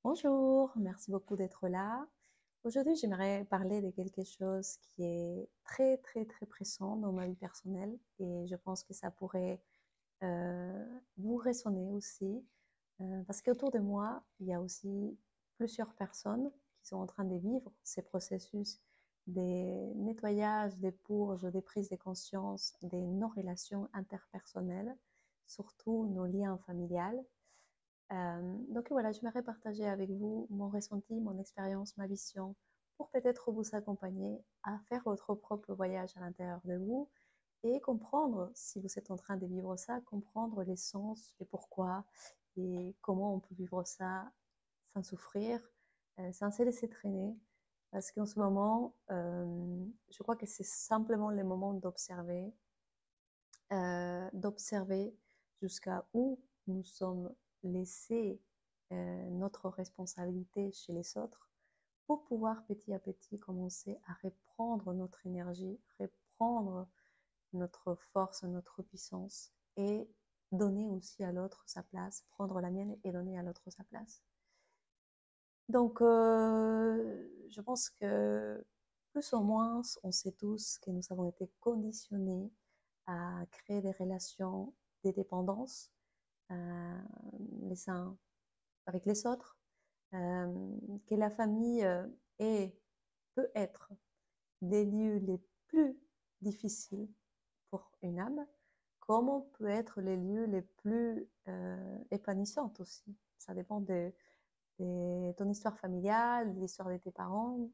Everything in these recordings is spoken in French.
Bonjour, merci beaucoup d'être là. Aujourd'hui, j'aimerais parler de quelque chose qui est très, très, très pressant dans ma vie personnelle et je pense que ça pourrait vous résonner aussi parce qu'autour de moi, il y a aussi plusieurs personnes qui sont en train de vivre ces processus des nettoyages, des purges, des prises de conscience, des non-relations interpersonnelles, surtout nos liens familiales. Donc voilà, j'aimerais partager avec vous mon ressenti, mon expérience, ma vision, pour peut-être vous accompagner à faire votre propre voyage à l'intérieur de vous et comprendre, si vous êtes en train de vivre ça, comprendre les sens, les pourquoi et comment on peut vivre ça sans souffrir, sans se laisser traîner. Parce qu'en ce moment, je crois que c'est simplement le moment d'observer jusqu'à où nous sommes laissés notre responsabilité chez les autres pour pouvoir petit à petit commencer à reprendre notre énergie, reprendre notre force, notre puissance et donner aussi à l'autre sa place, prendre la mienne et donner à l'autre sa place. Donc, je pense que plus ou moins, on sait tous que nous avons été conditionnés à créer des relations de dépendance les uns avec les autres, que la famille est, peut être des lieux les plus difficiles pour une âme, comme peut être les lieux les plus épanouissants aussi. Ça dépend de ton histoire familiale, de l'histoire de tes parents,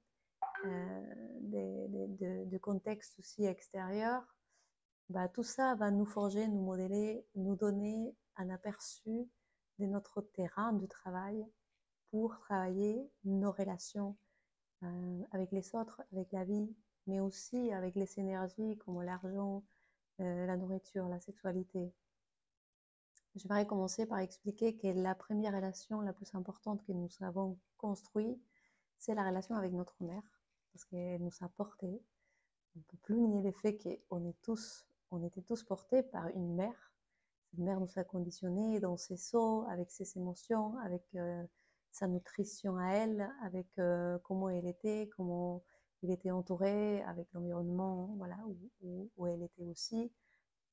de contexte aussi extérieur. Bah, tout ça va nous forger, nous modeler, nous donner un aperçu de notre terrain de travail pour travailler nos relations avec les autres, avec la vie, mais aussi avec les énergies comme l'argent, la nourriture, la sexualité. J'aimerais commencer par expliquer que la première relation la plus importante que nous avons construite, c'est la relation avec notre mère, parce qu'elle nous a portés. On ne peut plus nier le fait on était tous portés par une mère. Cette mère nous a conditionnés dans ses sauts, avec ses émotions, avec sa nutrition à elle, avec comment elle était, comment il était entouré, avec l'environnement voilà, où elle était aussi.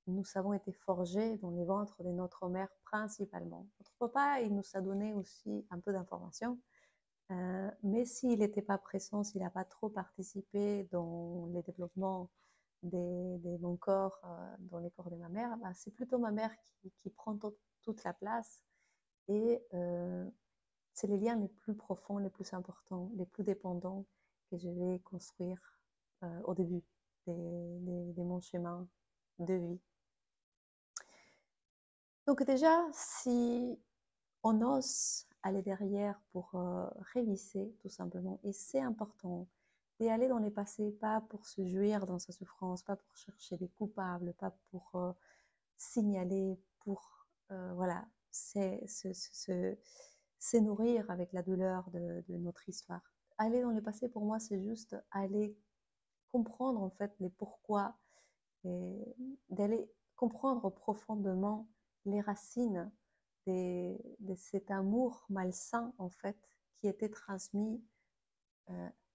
Nous avons été forgés dans les ventres de notre mère principalement. Notre papa, il nous a donné aussi un peu d'informations, mais s'il n'était pas présent, s'il n'a pas trop participé dans le développement de mon corps, dans les corps de ma mère, bah, c'est plutôt ma mère qui prend toute la place. Et c'est les liens les plus profonds, les plus importants, les plus dépendants que je vais construire au début de mon chemin de vie. Donc déjà, si on ose aller derrière pour réviser tout simplement. Et c'est important d'aller dans les passés, pas pour se jouir dans sa souffrance, pas pour chercher des coupables, pas pour signaler, pour voilà, c'est nourrir avec la douleur de notre histoire. Aller dans le passé, pour moi, c'est juste aller comprendre en fait les pourquoi, d'aller comprendre profondément les racines de cet amour malsain, en fait, qui était transmis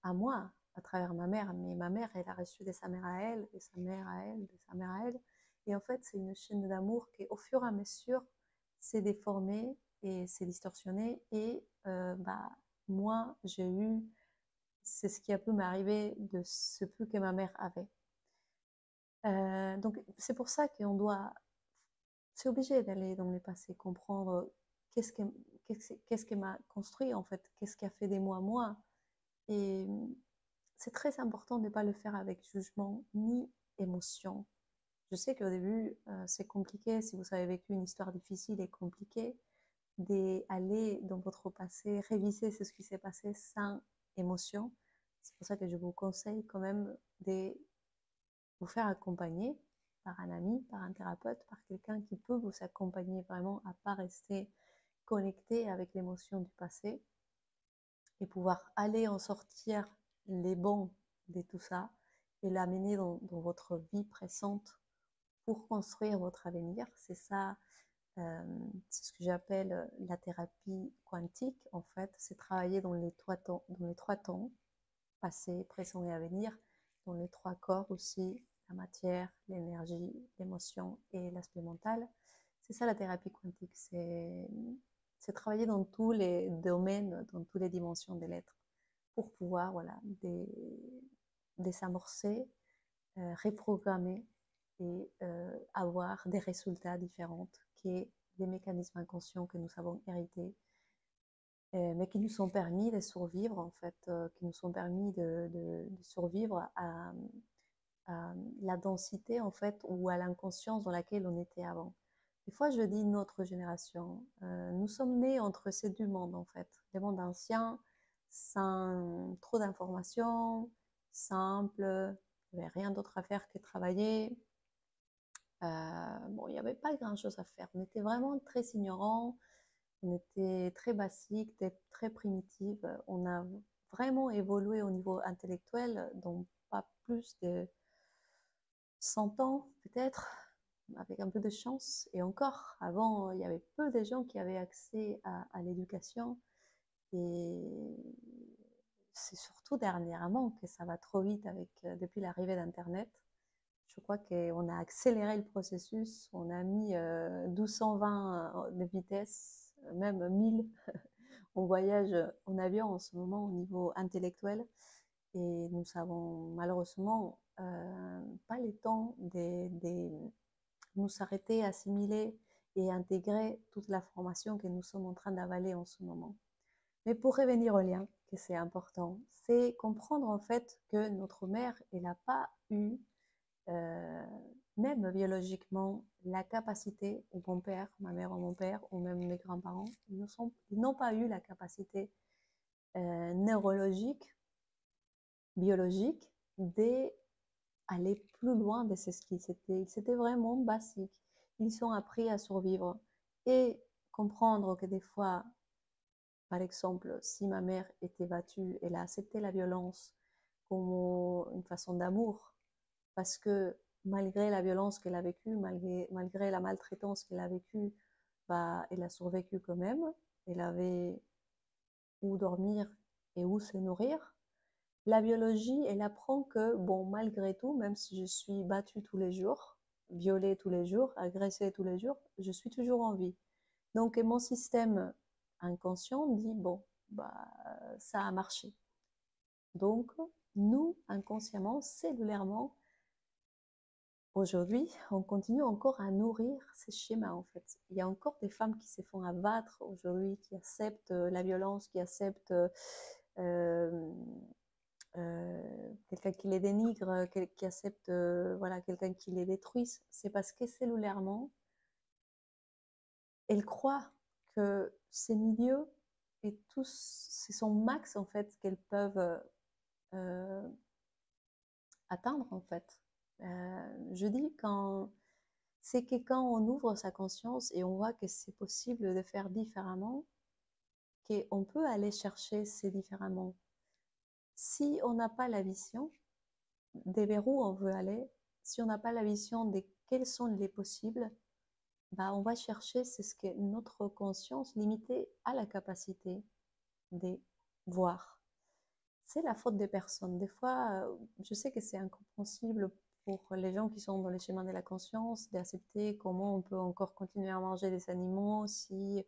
à moi à travers ma mère. Mais ma mère, elle a reçu de sa mère à elle, de sa mère à elle, de sa mère à elle. Et en fait, c'est une chaîne d'amour qui, au fur et à mesure, s'est déformée et s'est distorsionnée. Et bah, moi, j'ai eu, c'est ce qui a pu m'arriver de ce peu que ma mère avait. Donc, c'est pour ça qu'on doit c'est obligé d'aller dans le passé, comprendre qu'est-ce qui qu'est-ce qui m'a construit en fait, qu'est-ce qui a fait des moi. Et c'est très important de ne pas le faire avec jugement ni émotion. Je sais qu'au début, c'est compliqué, si vous avez vécu une histoire difficile et compliquée, d'aller dans votre passé, réviser ce qui s'est passé sans émotion. C'est pour ça que je vous conseille quand même de vous faire accompagner par un ami, par un thérapeute, par quelqu'un qui peut vous accompagner vraiment à ne pas rester connecté avec l'émotion du passé et pouvoir aller en sortir les bons de tout ça et l'amener dans votre vie présente pour construire votre avenir. C'est ça C'est ce que j'appelle la thérapie quantique. En fait, c'est travailler dans les trois temps, passé, présent et à venir, dans les trois corps aussi, la matière, l'énergie, l'émotion et l'aspect mental. C'est ça la thérapie quantique, c'est travailler dans tous les domaines, dans toutes les dimensions de l'être, pour pouvoir voilà, désamorcer, reprogrammer et avoir des résultats différents qui est des mécanismes inconscients que nous avons hérités, mais qui nous sont permis de survivre, en fait, qui nous sont permis de survivre à la densité, en fait, ou à l'inconscience dans laquelle on était avant. Des fois, je dis notre génération. Nous sommes nés entre ces deux mondes, en fait. Le monde ancien, sans trop d'informations, simple, il n'y avait rien d'autre à faire que travailler. Bon, il n'y avait pas grand-chose à faire. On était vraiment très ignorants, on était très basique, très primitive. On a vraiment évolué au niveau intellectuel dans pas plus de 100 ans, peut-être, avec un peu de chance. Et encore, avant, il y avait peu de gens qui avaient accès à l'éducation. Et c'est surtout dernièrement que ça va trop vite depuis l'arrivée d'Internet. Je crois qu'on a accéléré le processus, on a mis 1220 de vitesse, même 1000. On voyage en avion en ce moment au niveau intellectuel et nous avons malheureusement pas le temps de nous arrêter, assimiler et intégrer toute la formation que nous sommes en train d'avaler en ce moment. Mais pour revenir au lien, que c'est important, c'est comprendre en fait que notre mère, elle n'a pas eu euh, même biologiquement, la capacité, ou mon père, ma mère ou mon père, ou même mes grands-parents, ils n'ont pas eu la capacité neurologique, biologique, d'aller plus loin de ce qu'ils étaient. Ils étaient vraiment basiques. Ils ont appris à survivre et comprendre que des fois, par exemple, si ma mère était battue, elle a accepté la violence comme une façon d'amour, parce que malgré la violence qu'elle a vécue, malgré la maltraitance qu'elle a vécue, bah, elle a survécu quand même. Elle avait où dormir et où se nourrir. La biologie, elle apprend que, bon, malgré tout, même si je suis battue tous les jours, violée tous les jours, agressée tous les jours, je suis toujours en vie. Donc, mon système inconscient dit, bon, bah, ça a marché. Donc, nous, inconsciemment, cellulairement, aujourd'hui, on continue encore à nourrir ces schémas, en fait. Il y a encore des femmes qui se font abattre aujourd'hui, qui acceptent la violence, qui acceptent quelqu'un qui les dénigre, qui accepte voilà, quelqu'un qui les détruise. C'est parce que cellulairement, elles croient que ces milieux et tous, c'est son max, en fait, qu'elles peuvent euh, atteindre, en fait. Je dis c'est que quand on ouvre sa conscience et on voit que c'est possible de faire différemment, qu'on peut aller chercher ces différemment. Si on n'a pas la vision des vers où on veut aller, si on n'a pas la vision de quels sont les possibles, bah on va chercher c'est ce que notre conscience limitée a la capacité de voir. C'est la faute des personnes. Des fois, je sais que c'est incompréhensible pour les gens qui sont dans les chemins de la conscience, d'accepter comment on peut encore continuer à manger des animaux si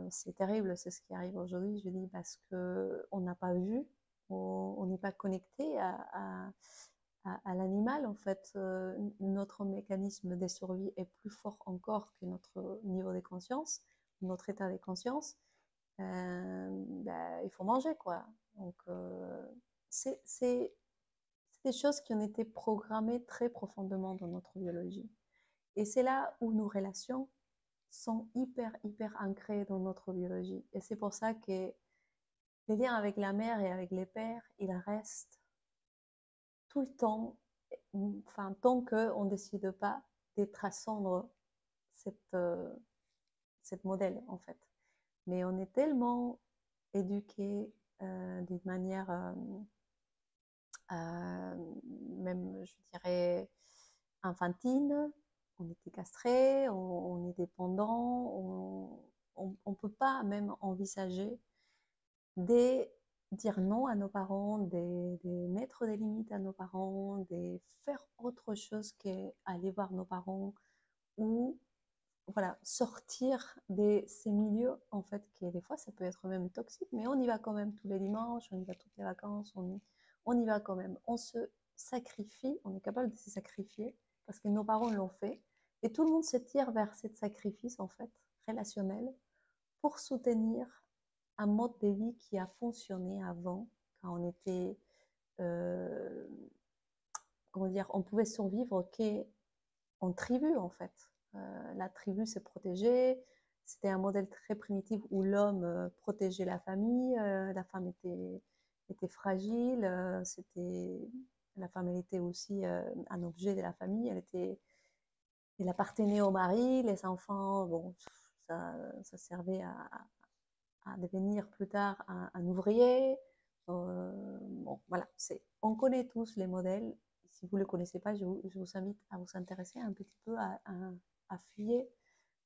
c'est terrible, c'est ce qui arrive aujourd'hui, je dis, parce qu'on n'a pas vu, on n'est pas connecté à l'animal, en fait. Notre mécanisme de survie est plus fort encore que notre niveau de conscience, notre état de conscience. Il faut manger, quoi. Donc, c'est des choses qui ont été programmées très profondément dans notre biologie. Et c'est là où nos relations sont hyper ancrées dans notre biologie. Et c'est pour ça que les liens avec la mère et avec les pères, ils restent tout le temps, enfin, tant qu'on ne décide pas de transcendre cette, cette modèle, en fait. Mais on est tellement éduqués d'une manière même, je dirais, infantile, on était castré, on est dépendant, on ne peut pas même envisager de dire non à nos parents, de mettre des limites à nos parents, de faire autre chose qu'aller voir nos parents ou voilà, sortir de ces milieux, en fait, qui des fois, ça peut être même toxique, mais on y va quand même tous les dimanches, on y va toutes les vacances, on y va quand même. On se sacrifie, on est capable de se sacrifier parce que nos parents l'ont fait. Et tout le monde se tire vers ce sacrifice, en fait, relationnel, pour soutenir un mode de vie qui a fonctionné avant, quand on était, euh, comment dire, on pouvait survivre qu'en tribu, en fait. La tribu s'est protégée. C'était un modèle très primitif où l'homme protégeait la famille, la femme était fragile, la femme elle était aussi un objet de la famille, elle appartenait au mari, les enfants, bon, ça servait à devenir plus tard un ouvrier. Bon, voilà, on connaît tous les modèles. Si vous ne les connaissez pas, je vous invite à vous intéresser un petit peu à fouiller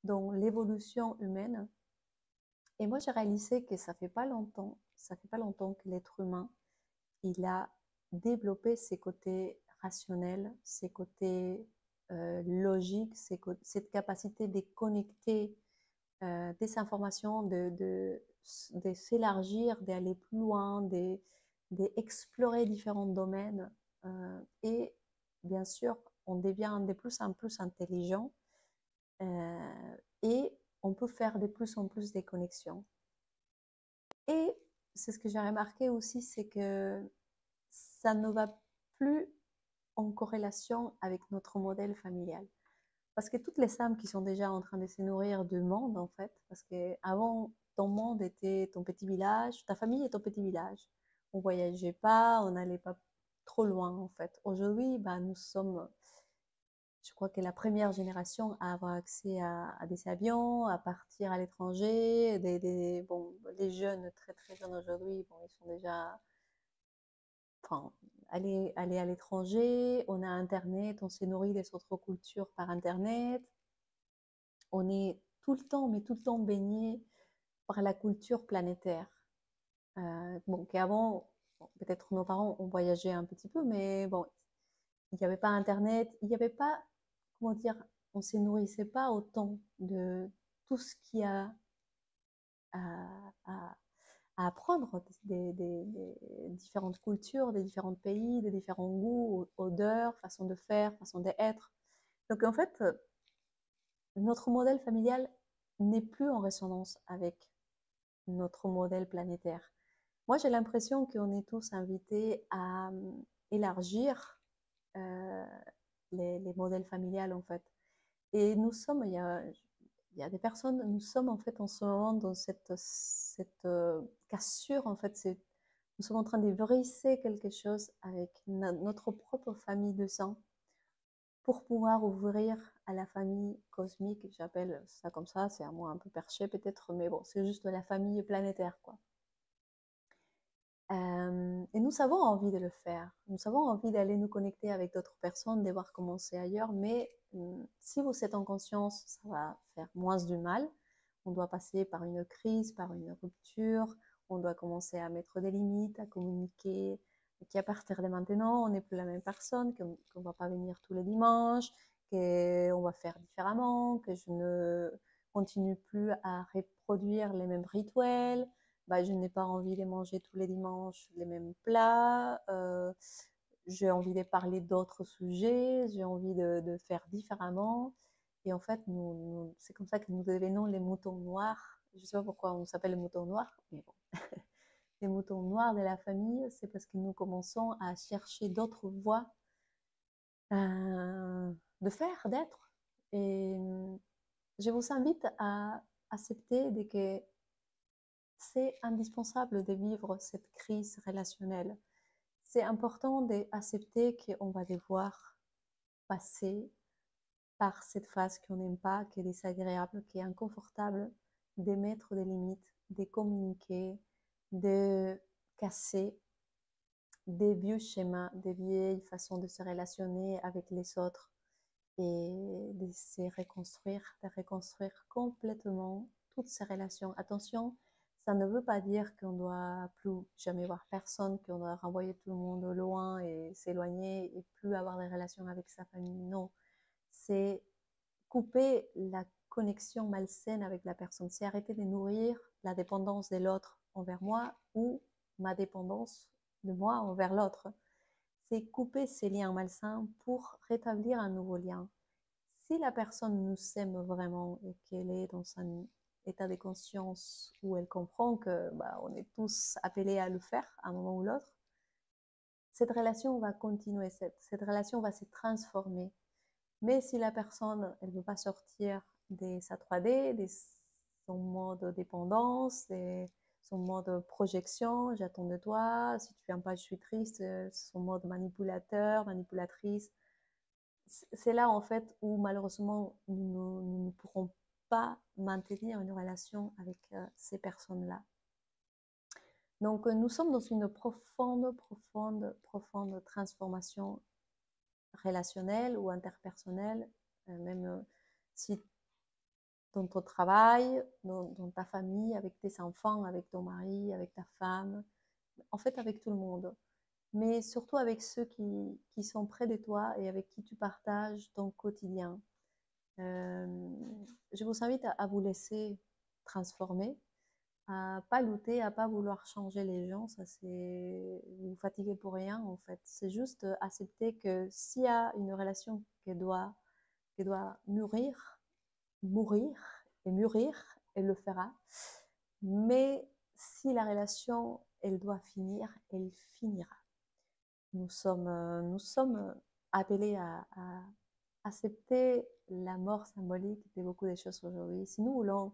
dans l'évolution humaine. Et moi, j'ai réalisé que ça fait pas longtemps que l'être humain, il a développé ses côtés rationnels, ses côtés logiques, cette capacité de connecter des informations, de s'élargir, d'aller plus loin, d'explorer différents domaines. Et bien sûr, on devient de plus en plus intelligent et on peut faire de plus en plus des connexions. Et c'est ce que j'ai remarqué aussi, c'est que ça ne va plus en corrélation avec notre modèle familial. Parce que toutes les femmes qui sont déjà en train de se nourrir du monde, en fait, parce qu'avant, ton monde était ton petit village, ta famille est ton petit village. On ne voyageait pas, on n'allait pas trop loin, en fait. Aujourd'hui, ben, nous sommes, je crois que la première génération à avoir accès à des avions, à partir à l'étranger. Bon, les jeunes, très très jeunes aujourd'hui, bon, ils sont déjà, enfin, aller à l'étranger, on a Internet, on s'est nourri des autres cultures par Internet. On est tout le temps, mais tout le temps baigné par la culture planétaire. Bon, qu'avant, bon, peut-être nos parents ont voyagé un petit peu, mais bon, il n'y avait pas Internet, il n'y avait pas, comment dire, on ne se nourrissait pas autant de tout ce qu'il y a à, à, à apprendre des différentes cultures, des différents pays, des différents goûts, odeurs, façon de faire, façon d'être. Donc en fait, notre modèle familial n'est plus en résonance avec notre modèle planétaire. Moi, j'ai l'impression qu'on est tous invités à élargir euh, les modèles familiales, en fait. Et nous sommes, il y a des personnes, nous sommes en fait en ce moment dans cette cassure, en fait. Nous sommes en train de briser quelque chose avec notre propre famille de sang pour pouvoir ouvrir à la famille cosmique, j'appelle ça comme ça, c'est un mot un peu perché peut-être, mais bon, c'est juste la famille planétaire, quoi. Et nous avons envie de le faire. Nous avons envie d'aller nous connecter avec d'autres personnes, de voir comment c'est ailleurs. Mais si vous êtes en conscience, ça va faire moins du mal. On doit passer par une crise, par une rupture. On doit commencer à mettre des limites, à communiquer. Et qu'à partir de maintenant, on n'est plus la même personne, qu'on ne va pas venir tous les dimanches, qu'on va faire différemment, que je ne continue plus à reproduire les mêmes rituels, bah, je n'ai pas envie de manger tous les dimanches les mêmes plats, j'ai envie de parler d'autres sujets, j'ai envie de faire différemment. Et en fait, c'est comme ça que nous devenons les moutons noirs. Je ne sais pas pourquoi on s'appelle les moutons noirs, mais bon. Les moutons noirs de la famille, c'est parce que nous commençons à chercher d'autres voies de faire, d'être. Et je vous invite à accepter de que c'est indispensable de vivre cette crise relationnelle. C'est important d'accepter qu'on va devoir passer par cette phase qu'on n'aime pas, qui est désagréable, qui est inconfortable, de mettre des limites, de communiquer, de casser des vieux schémas, des vieilles façons de se relationner avec les autres et de reconstruire complètement toutes ces relations. Attention, ça ne veut pas dire qu'on doit plus jamais voir personne, qu'on doit renvoyer tout le monde loin et s'éloigner et plus avoir des relations avec sa famille. Non, c'est couper la connexion malsaine avec la personne. C'est arrêter de nourrir la dépendance de l'autre envers moi ou ma dépendance de moi envers l'autre. C'est couper ces liens malsains pour rétablir un nouveau lien. Si la personne nous aime vraiment et qu'elle est dans un état de conscience où elle comprend que on est tous appelés à le faire à un moment ou l'autre, cette relation va continuer, cette relation va se transformer. Mais si la personne, elle ne veut pas sortir de sa 3D, de son mode dépendance, de son mode projection, j'attends de toi, si tu viens pas, je suis triste, son mode manipulateur, manipulatrice, c'est là en fait où malheureusement nous ne pourrons pas maintenir une relation avec ces personnes-là. Donc nous sommes dans une profonde transformation relationnelle ou interpersonnelle, même si dans ton travail, dans ta famille, avec tes enfants, avec ton mari, avec ta femme, en fait avec tout le monde. Mais surtout avec ceux qui sont près de toi et avec qui tu partages ton quotidien. Je vous invite à vous laisser transformer, à pas lutter, à pas vouloir changer les gens. Ça, c'est vous vous fatiguez pour rien en fait. C'est juste accepter que s'il y a une relation qui doit mourir et mûrir, elle le fera. Mais si la relation, elle doit finir, elle finira. Nous sommes appelés à accepter la mort symbolique de beaucoup de choses aujourd'hui. Si nous voulons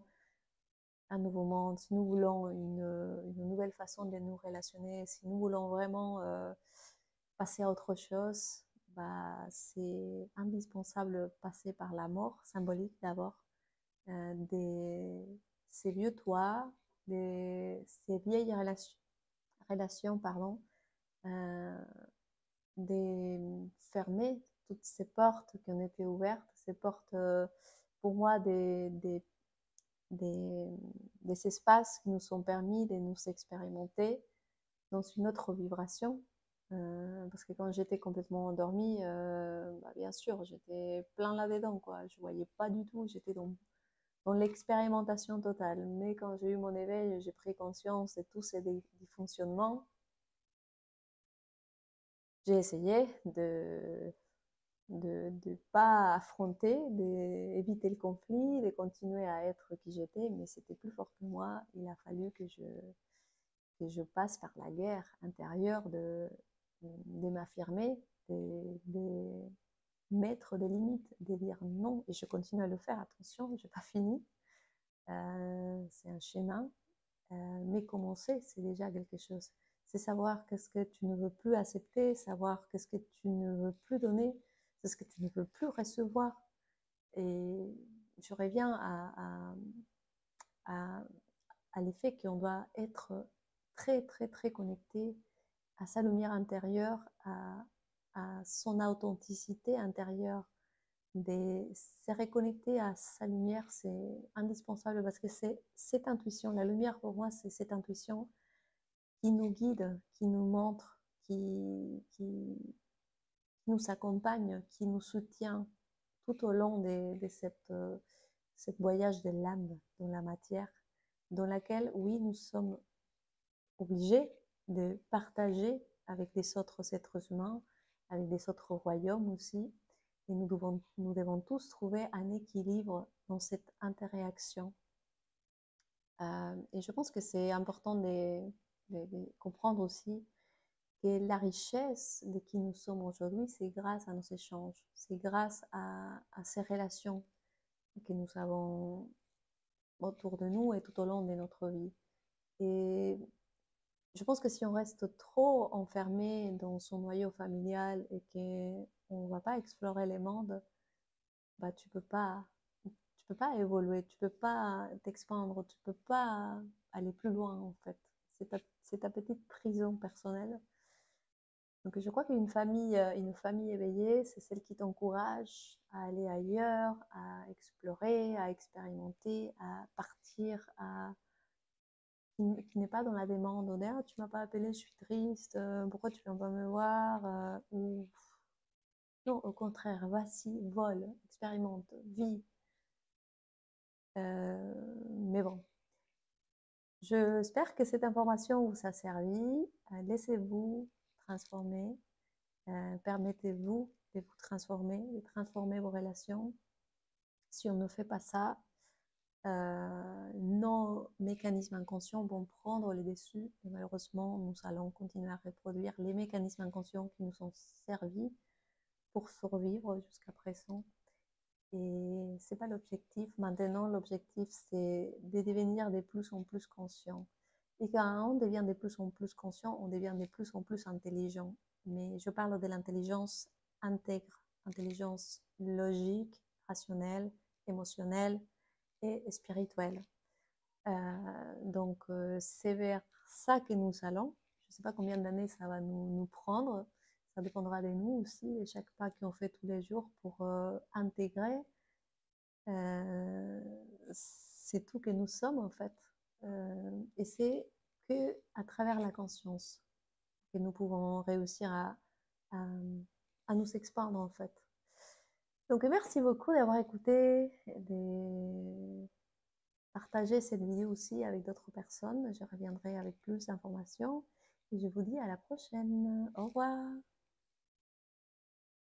un nouveau monde, si nous voulons une nouvelle façon de nous relationner, si nous voulons vraiment passer à autre chose, c'est indispensable de passer par la mort symbolique d'abord, de ces vieux toits, de ces vieilles relations pardon, euh, de fermer toutes ces portes qui ont été ouvertes, ces portes, pour moi, des, des espaces qui nous sont permis de nous expérimenter dans une autre vibration. Parce que quand j'étais complètement endormie, bien sûr, j'étais plein là-dedans, quoi. Je voyais pas du tout, j'étais dans l'expérimentation totale. Mais quand j'ai eu mon éveil, j'ai pris conscience de tous ces dysfonctionnements. J'ai essayé de pas affronter, d'éviter le conflit, de continuer à être qui j'étais, mais c'était plus fort que moi. Il a fallu que je passe par la guerre intérieure de m'affirmer, de mettre des limites, de dire non, et je continue à le faire, attention, je n'ai pas fini. C'est un chemin, mais commencer, c'est déjà quelque chose. C'est savoir qu'est-ce que tu ne veux plus accepter, savoir qu'est-ce que tu ne veux plus donner, qu'est-ce que tu ne veux plus recevoir. Et je reviens à, à l'effet qu'on doit être très connecté à sa lumière intérieure, à son authenticité intérieure. Se reconnecter à sa lumière, c'est indispensable parce que c'est cette intuition. La lumière, pour moi, c'est cette intuition qui nous guide, qui nous montre, qui nous accompagne, qui nous soutient tout au long de cette voyage de l'âme dans la matière, dans laquelle, oui, nous sommes obligés de partager avec des autres êtres humains, avec des autres royaumes aussi. Et nous devons tous trouver un équilibre dans cette interaction. Et je pense que c'est important de comprendre aussi que la richesse de qui nous sommes aujourd'hui, c'est grâce à nos échanges, c'est grâce à ces relations que nous avons autour de nous et tout au long de notre vie. Et je pense que si on reste trop enfermé dans son noyau familial et qu'on ne va pas explorer les mondes, tu peux pas évoluer, tu peux pas t'expandre, tu peux pas aller plus loin en fait. C'est ta petite prison personnelle Donc, je crois une famille éveillée, c'est celle qui t'encourage à aller ailleurs, à explorer, à expérimenter, à partir, qui n'est pas dans la demande. Ah, tu m'as pas appelé, je suis triste, pourquoi tu viens pas me voir ou non, au contraire, vas-y, vole, expérimente, vis. Mais bon, j'espère que cette information vous a servi. Laissez-vous transformer. Permettez-vous de vous transformer, de transformer vos relations. Si on ne fait pas ça, nos mécanismes inconscients vont prendre le dessus et malheureusement, nous allons continuer à reproduire les mécanismes inconscients qui nous ont servi pour survivre jusqu'à présent. Et c'est pas l'objectif. Maintenant, l'objectif, c'est de devenir de plus en plus conscient. Et quand on devient de plus en plus conscient, on devient de plus en plus intelligent. Mais je parle de l'intelligence intègre, intelligence logique, rationnelle, émotionnelle et spirituelle. C'est vers ça que nous allons. Je ne sais pas combien d'années ça va nous prendre. Ça dépendra de nous aussi, de chaque pas qu'on fait tous les jours pour intégrer c'est tout que nous sommes en fait. Et c'est que à travers la conscience que nous pouvons réussir à, à nous expandre en fait. Donc merci beaucoup d'avoir écouté, de partager cette vidéo aussi avec d'autres personnes. Je reviendrai avec plus d'informations et je vous dis à la prochaine. Au revoir.